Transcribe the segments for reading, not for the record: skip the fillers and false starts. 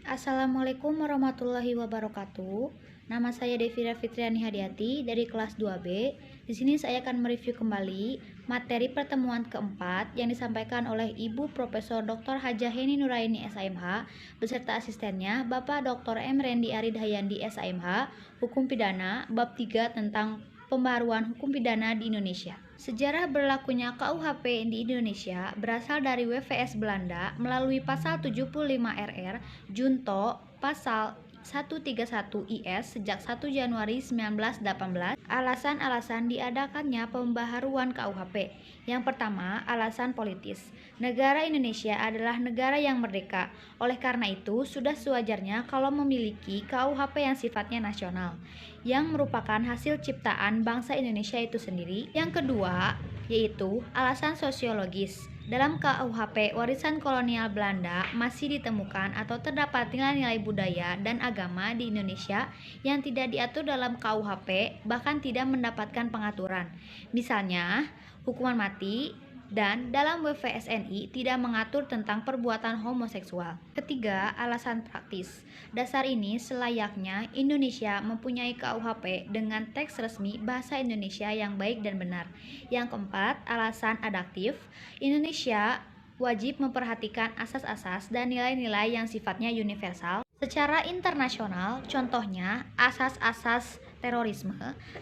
Assalamualaikum warahmatullahi wabarakatuh. Nama saya Devira Fitriani Hadiati dari kelas 2B. Di sini saya akan mereview kembali materi pertemuan keempat yang disampaikan oleh Ibu Profesor Dr. Hajah Heni Nuraini SAMH beserta asistennya Bapak Dr. M. Rendi Arid Hayandi SAMH, Hukum Pidana, Bab 3 tentang pembaharuan hukum pidana di Indonesia. Sejarah berlakunya KUHP di Indonesia berasal dari WVS Belanda melalui pasal 75 RR Junto pasal 131 IS sejak 1 Januari 1918. Alasan-alasan diadakannya pembaharuan KUHP. Yang pertama, alasan politis. Negara Indonesia adalah negara yang merdeka. Oleh karena itu, sudah sewajarnya kalau memiliki KUHP yang sifatnya nasional, yang merupakan hasil ciptaan bangsa Indonesia itu sendiri. Yang kedua, yaitu alasan sosiologis. Dalam KUHP, warisan kolonial Belanda masih ditemukan atau terdapat nilai-nilai budaya dan agama di Indonesia yang tidak diatur dalam KUHP, bahkan tidak mendapatkan pengaturan. Misalnya, hukuman mati, dan dalam WVSNI tidak mengatur tentang perbuatan homoseksual. Ketiga, alasan praktis. Dasar ini selayaknya Indonesia mempunyai KUHP dengan teks resmi bahasa Indonesia yang baik dan benar. Yang keempat, alasan adaptif. Indonesia wajib memperhatikan asas-asas dan nilai-nilai yang sifatnya universal secara internasional, contohnya asas-asas terorisme,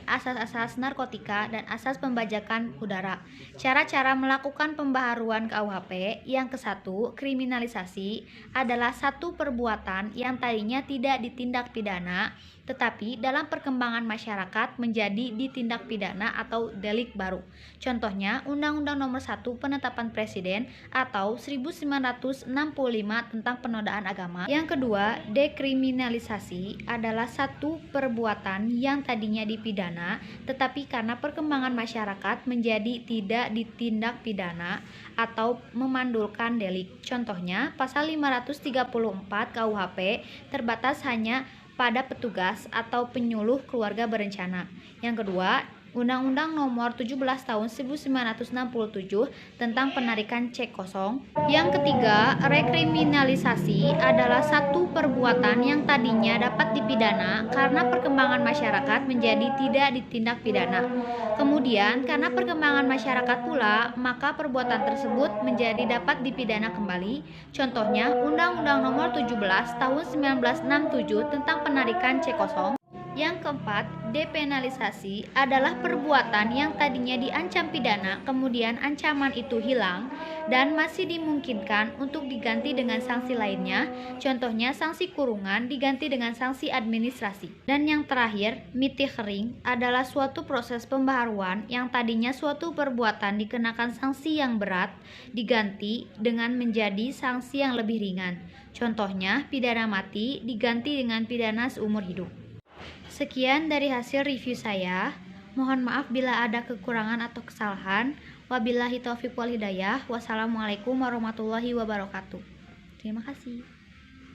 asas-asas narkotika, dan asas pembajakan udara. Cara-cara melakukan pembaharuan KUHP yang ke-1, kriminalisasi, adalah satu perbuatan yang tadinya tidak ditindak pidana, tetapi dalam perkembangan masyarakat menjadi ditindak pidana atau delik baru. Contohnya, Undang-Undang Nomor 1 Penetapan Presiden atau 1965 tentang penodaan agama. Yang kedua, dekriminalisasi adalah satu perbuatan yang tadinya dipidana, tetapi karena perkembangan masyarakat menjadi tidak ditindak pidana atau memandulkan delik. Contohnya, pasal 534 KUHP terbatas hanya pada petugas atau penyuluh keluarga berencana. Yang kedua, Undang-Undang Nomor 17 Tahun 1967 tentang penarikan cek kosong. Yang ketiga, rekriminalisasi adalah satu perbuatan yang tadinya dapat dipidana karena perkembangan masyarakat menjadi tidak ditindak pidana. Kemudian, karena perkembangan masyarakat pula, maka perbuatan tersebut menjadi dapat dipidana kembali. Contohnya, Undang-Undang Nomor 17 Tahun 1967 tentang penarikan cek kosong. Yang keempat, depenalisasi adalah perbuatan yang tadinya diancam pidana, kemudian ancaman itu hilang dan masih dimungkinkan untuk diganti dengan sanksi lainnya. Contohnya, sanksi kurungan diganti dengan sanksi administrasi. Dan yang terakhir, mitikhering adalah suatu proses pembaharuan yang tadinya suatu perbuatan dikenakan sanksi yang berat diganti dengan menjadi sanksi yang lebih ringan. Contohnya, pidana mati diganti dengan pidana seumur hidup. Sekian dari hasil review saya. Mohon maaf bila ada kekurangan atau kesalahan. Wabillahi taufiq wal hidayah. Wassalamualaikum warahmatullahi wabarakatuh. Terima kasih.